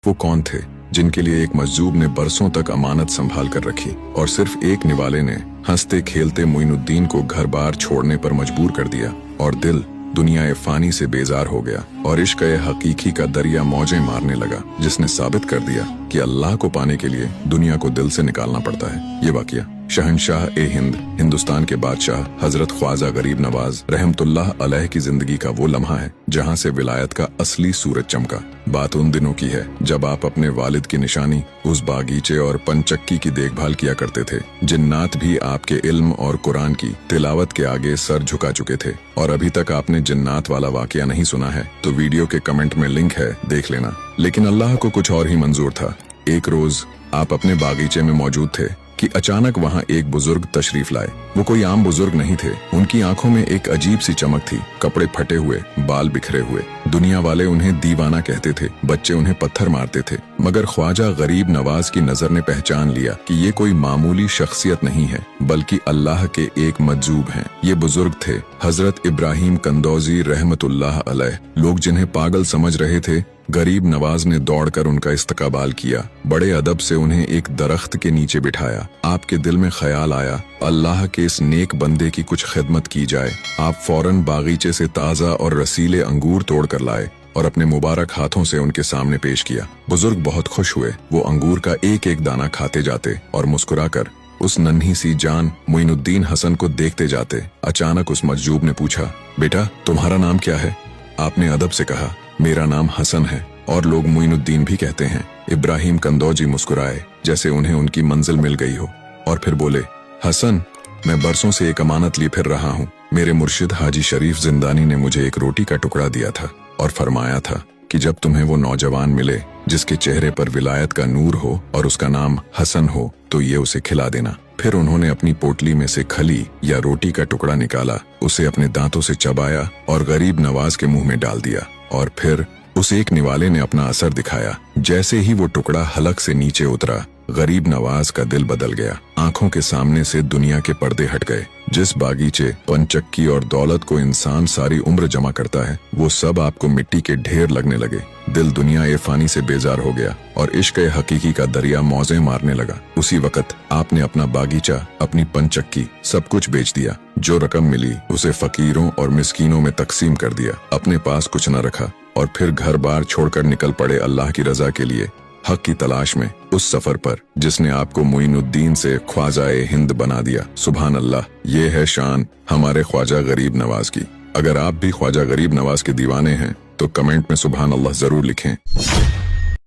वो कौन थे जिनके लिए एक मजजूब ने बरसों तक अमानत संभाल कर रखी और सिर्फ एक निवाले ने हंसते खेलते मोइनुद्दीन को घर बार छोड़ने पर मजबूर कर दिया और दिल दुनिया फानी से बेजार हो गया और इश्क हकीकी का दरिया मौजें मारने लगा, जिसने साबित कर दिया कि अल्लाह को पाने के लिए दुनिया को दिल से निकालना पड़ता है। ये वाकया शहंशाह ए हिंद, हिंदुस्तान के बादशाह हजरत ख्वाजा गरीब नवाज रहमतुल्लाह अलैह की जिंदगी का वो लम्हा है जहाँ से विलायत का असली सूरज चमका। बात उन दिनों की है जब आप अपने वालिद की निशानी उस बागीचे और पंचक्की की देखभाल किया करते थे। जिन्नात भी आपके इल्म और कुरान की तिलावत के आगे सर झुका चुके थे। और अभी तक आपने जिन्नात वाला वाकया नहीं सुना है तो वीडियो के कमेंट में लिंक है, देख लेना। लेकिन अल्लाह को कुछ और ही मंजूर था। एक रोज आप अपने बागीचे में मौजूद थे कि अचानक वहाँ एक बुजुर्ग तशरीफ लाए। वो कोई आम बुजुर्ग नहीं थे। उनकी आंखों में एक अजीब सी चमक थी, कपड़े फटे हुए, बाल बिखरे हुए। दुनिया वाले उन्हें दीवाना कहते थे, बच्चे उन्हें पत्थर मारते थे, मगर ख्वाजा गरीब नवाज की नजर ने पहचान लिया कि ये कोई मामूली शख्सियत नहीं है बल्कि अल्लाह के एक मजजूब हैं। ये बुजुर्ग थे हजरत इब्राहिम कंदौजी रहमतुल्लाह अलैह। लोग जिन्हें पागल समझ रहे थे, गरीब नवाज ने दौड़कर उनका इस्तकबाल किया। बड़े अदब से उन्हें एक दरख्त के नीचे बिठाया। आपके दिल में ख्याल आया अल्लाह के इस नेक बंदे की कुछ खिदमत की जाए। आप फौरन बागीचे से ताज़ा और रसीले अंगूर तोड़ कर लाए और अपने मुबारक हाथों से उनके सामने पेश किया। बुजुर्ग बहुत खुश हुए। वो अंगूर का एक एक दाना खाते जाते और मुस्कुराकर उस नन्ही सी जान मोइनुद्दीन हसन को देखते जाते। अचानक उस मजजूब ने पूछा, बेटा तुम्हारा नाम क्या है? आपने अदब से कहा, मेरा नाम हसन है और लोग मोइनुद्दीन भी कहते हैं। इब्राहिम कंदौजी मुस्कुराए जैसे उन्हें उनकी मंजिल मिल गई हो और फिर बोले, हसन मैं बरसों से एक अमानत लिए फिर रहा हूँ। मेरे मुर्शिद हाजी शरीफ जिंदानी ने मुझे एक रोटी का टुकड़ा दिया था और फरमाया था कि जब तुम्हें वो नौजवान मिले जिसके चेहरे पर विलायत का नूर हो और उसका नाम हसन हो तो ये उसे खिला देना। फिर उन्होंने अपनी पोटली में से खली या रोटी का टुकड़ा निकाला, उसे अपने दांतों से चबाया और गरीब नवाज के मुंह में डाल दिया और फिर उस एक निवाले ने अपना असर दिखाया। जैसे ही वो टुकड़ा हलक से नीचे उतरा, गरीब नवाज का दिल बदल गया। आंखों के सामने से दुनिया के पर्दे हट गए। जिस बागीचे, पंचक्की और दौलत को इंसान सारी उम्र जमा करता है, वो सब आपको मिट्टी के ढेर लगने लगे। दिल दुनिया ए फानी से बेजार हो गया और इश्क हकीकी का दरिया मौजें मारने लगा। उसी वक्त आपने अपना बागीचा, अपनी पंचक्की, सब कुछ बेच दिया। जो रकम मिली उसे फकीरों और मिस्कीनों में तकसीम कर दिया। अपने पास कुछ न रखा और फिर घर बार छोड़कर निकल पड़े अल्लाह की रजा के लिए, हक की तलाश में, उस सफर पर जिसने आपको मोइनुद्दीन से ख्वाजा ए हिंद बना दिया। सुभान अल्लाह, ये है शान हमारे ख्वाजा गरीब नवाज की। अगर आप भी ख्वाजा गरीब नवाज के दीवाने हैं तो कमेंट में सुभान अल्लाह जरूर लिखें।